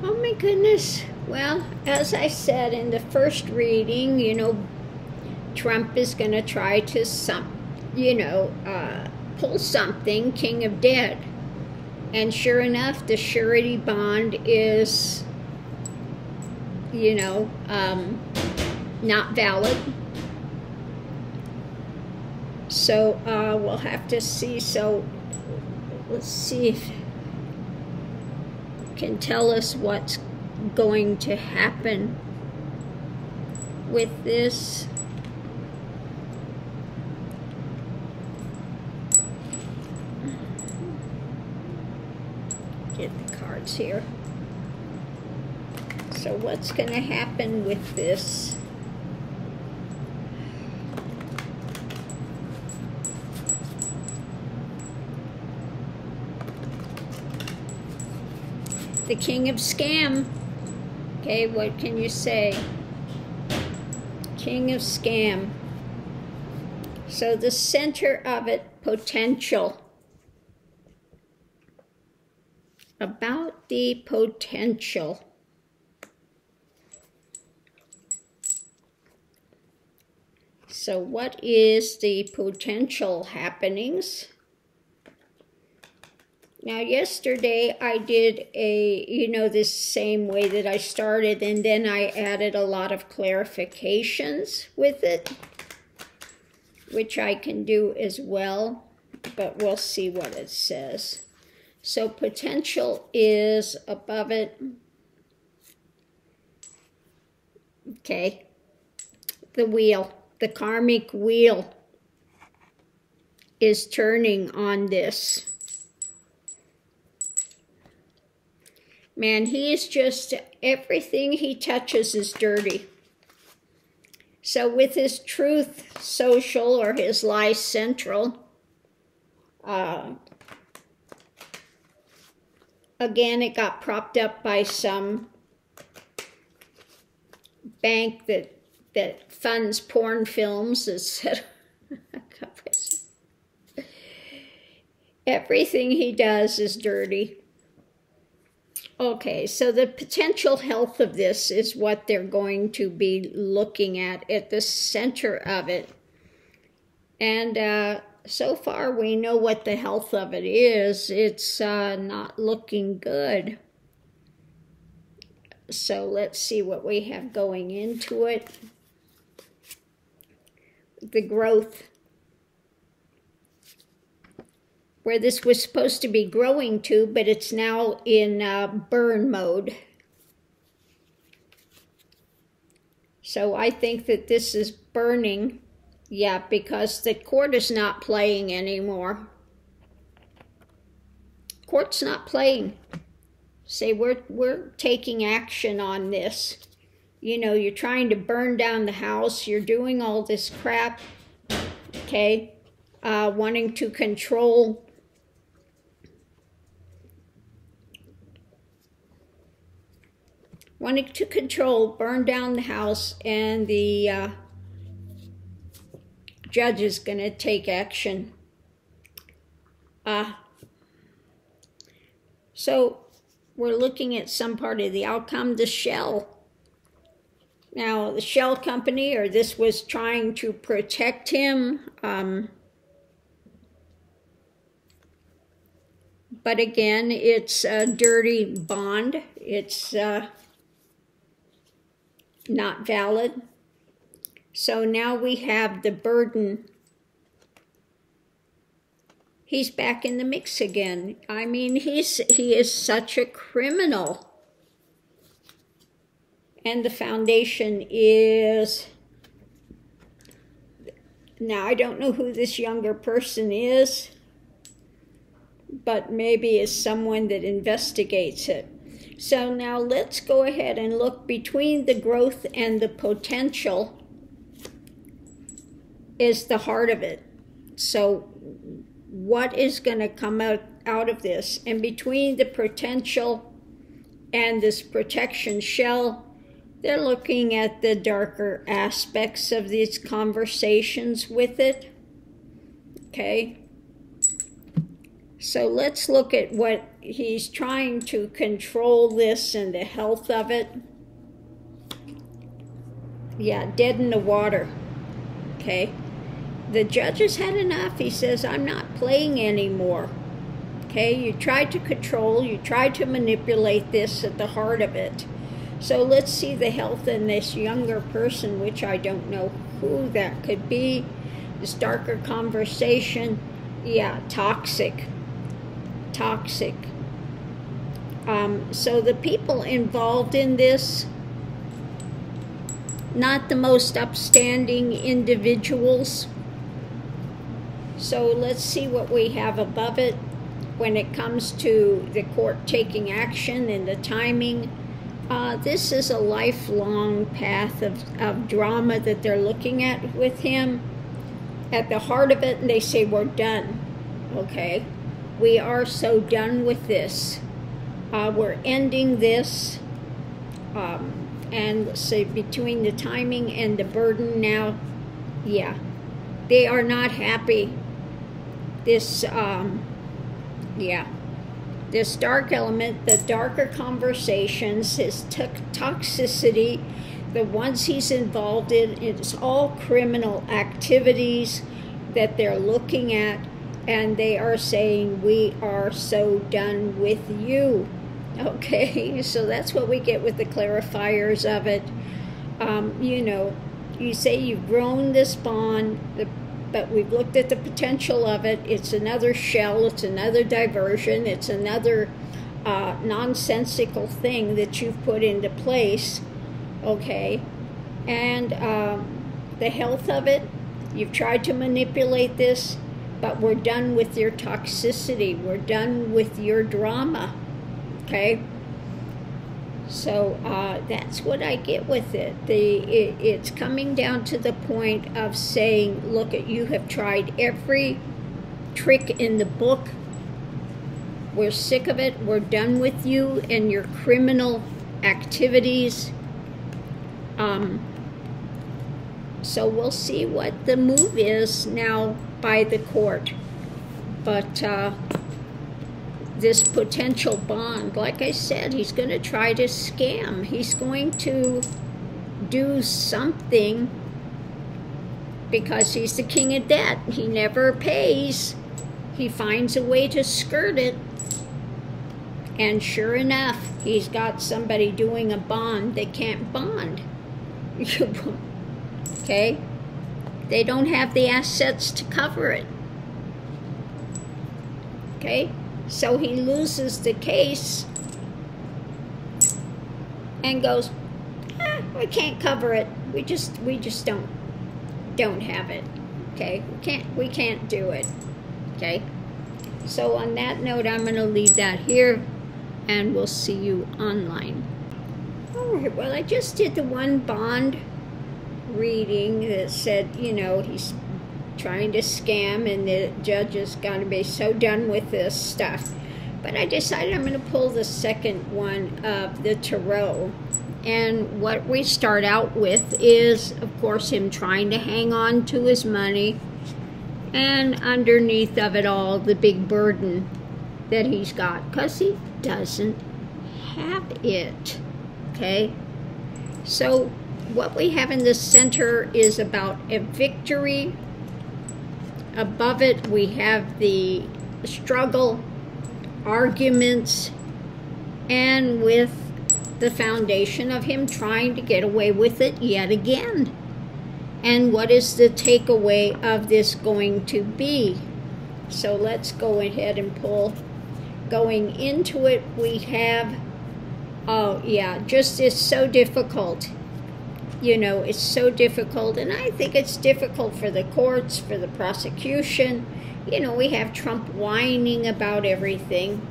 Oh my goodness. Well, as I said in the first reading, Trump is going to try to pull something, King of Dead. And sure enough, the surety bond is, not valid. So we'll have to see. So let's see if it can tell us what's going to happen with this. Get the cards here. So what's going to happen with this? The King of Scam. Okay, what can you say? King of Scam. So the center of it, potential. About the potential. So what is the potential happenings? Now yesterday I did this same way that I started, and then I added a lot of clarifications with it, which I can do as well, but we'll see what it says. So potential is above it. Okay, the wheel, the karmic wheel is turning on this. Man, he is just, everything he touches is dirty. So with his Truth Social or his Lie Central, again, it got propped up by some bank that funds porn films, etc. Everything he does is dirty. Okay, so the potential health of this is what they're going to be looking at the center of it. And so far we know what the health of it is. It's not looking good. So let's see what we have going into it. The growth. Where this was supposed to be growing to, but it's now in burn mode. So I think that this is burning, yeah, because the court is not playing anymore. Court's not playing. Say, we're taking action on this. You're trying to burn down the house, you're doing all this crap, okay, wanting to control burn down the house, and the judge is going to take action. So we're looking at some part of the outcome, the shell. Now, the shell company, or this was trying to protect him. But again, it's a dirty bond. It's not valid. So now we have the burden. He's back in the mix again. I mean, he is such a criminal. And the foundation is, now I don't know who this younger person is, but maybe is someone that investigates it. So now let's go ahead and look between the growth and the potential is the heart of it. So what is going to come out of this? And between the potential and this protection shell, they're looking at the darker aspects of these conversations with it. Okay. So let's look at what he's trying to control this and the health of it. Yeah, dead in the water. Okay. The judge has had enough. He says, I'm not playing anymore. Okay, you tried to control, you tried to manipulate this at the heart of it. So let's see the health in this younger person, which I don't know who that could be. This darker conversation. Yeah, toxic. Toxic. So the people involved in this, not the most upstanding individuals. So let's see what we have above it when it comes to the court taking action and the timing. This is a lifelong path of drama that they're looking at with him. At the heart of it, and they say, we're done. Okay? We are so done with this. We're ending this. And let's say between the timing and the burden now, yeah, they are not happy. This, yeah, this dark element, the darker conversations, his toxicity, the ones he's involved in, it's all criminal activities that they're looking at, and they are saying, we are so done with you. Okay, so that's what we get with the clarifiers of it. You know, you say you've grown this bond, but we've looked at the potential of it. It's another shell, it's another diversion, it's another nonsensical thing that you've put into place. Okay, and the health of it, you've tried to manipulate this, but we're done with your toxicity. We're done with your drama. Okay, so that's what I get with it. It's coming down to the point of saying, look, you have tried every trick in the book. We're sick of it. We're done with you and your criminal activities. So we'll see what the move is now by the court. But this potential bond, like I said, he's going to try to scam. He's going to do something because he's the king of debt. He never pays. He finds a way to skirt it. And sure enough, he's got somebody doing a bond. They can't bond. Okay? They don't have the assets to cover it. Okay? So he loses the case and goes, we can't cover it. We just don't have it. Okay? We can't do it. Okay? So on that note, I'm going to leave that here, and we'll see you online. All right, well, I just did the one bond reading that said, you know, he's trying to scam and the judge is going to be so done with this stuff. But I decided I'm going to pull the second one of the tarot. And what we start out with is, of course, him trying to hang on to his money. And underneath of it all, the big burden that he's got, because he doesn't have it. Okay? So what we have in the center is about a victory. Above it, we have the struggle, arguments, and with the foundation of him trying to get away with it yet again. And what is the takeaway of this going to be? So let's go ahead and pull. Going into it, we have, oh yeah, just it's so difficult. You know, it's so difficult, and I think it's difficult for the courts, for the prosecution. You know, we have Trump whining about everything.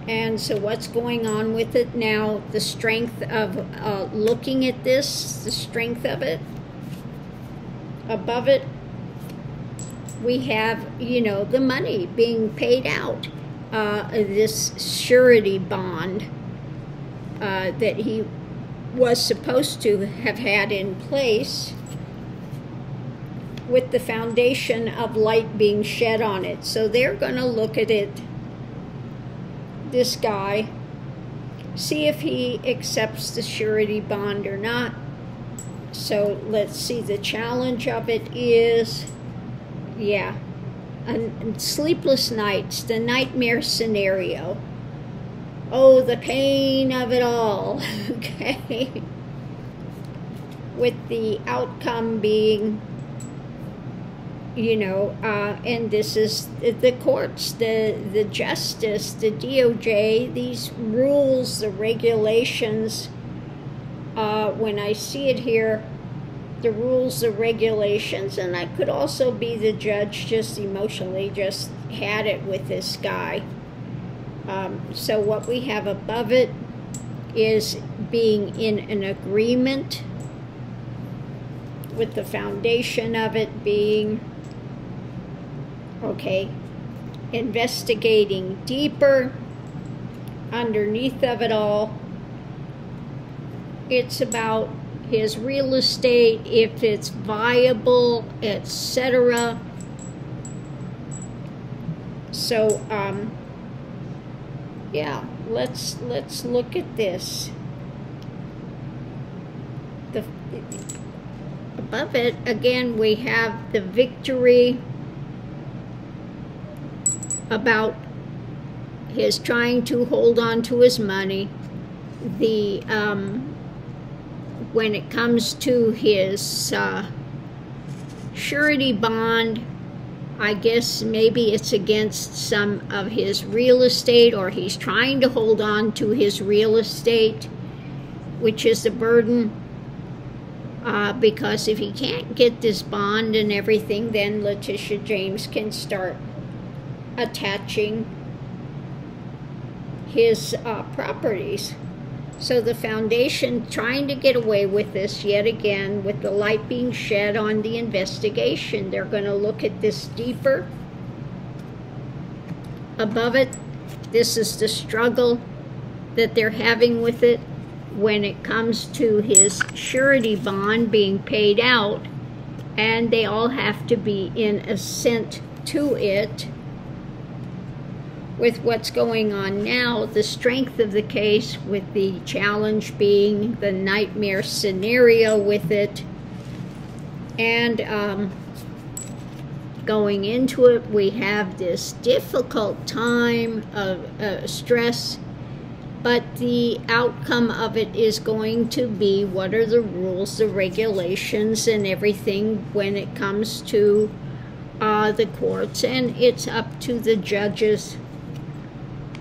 And so what's going on with it now? The strength of looking at this, the strength of it. Above it, we have, you know, the money being paid out. This surety bond that he was supposed to have had in place. with the foundation of light being shed on it. So they're going to look at it, this guy, see if he accepts the surety bond or not. So let's see, the challenge of it is, yeah, sleepless nights, the nightmare scenario. Oh, the pain of it all, okay? With the outcome being, you know, and this is the courts, the justice, the DOJ, these rules, the regulations. When I see it here, the rules, the regulations, and I could also be the judge, just emotionally just had it with this guy. So what we have above it is being in an agreement, with the foundation of it being, okay, investigating deeper. Underneath of it all, it's about his real estate, if it's viable, etc. So yeah, let's look at this. Above it again, we have the victory about his trying to hold on to his money. The when it comes to his surety bond, I guess maybe it's against some of his real estate, or he's trying to hold on to his real estate, which is a burden, because if he can't get this bond and everything, then Letitia James can start attaching his properties. So the foundation trying to get away with this yet again, with the light being shed on the investigation. They're going to look at this deeper. Above it, this is the struggle that they're having with it when it comes to his surety bond being paid out, and they all have to be in assent to it. With what's going on now, the strength of the case, with the challenge being the nightmare scenario with it, and going into it, we have this difficult time of stress, but the outcome of it is going to be what are the rules, the regulations, and everything when it comes to the courts, and it's up to the judges'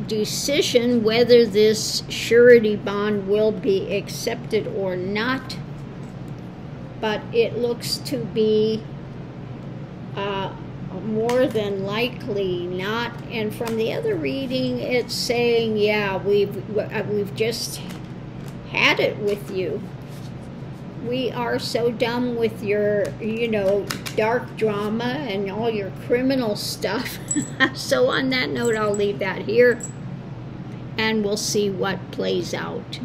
decision whether this surety bond will be accepted or not. But it looks to be more than likely not. And from the other reading, it's saying, yeah, we've just had it with you. We are so done with your, you know, dark drama and all your criminal stuff. So on that note, I'll leave that here, and we'll see what plays out.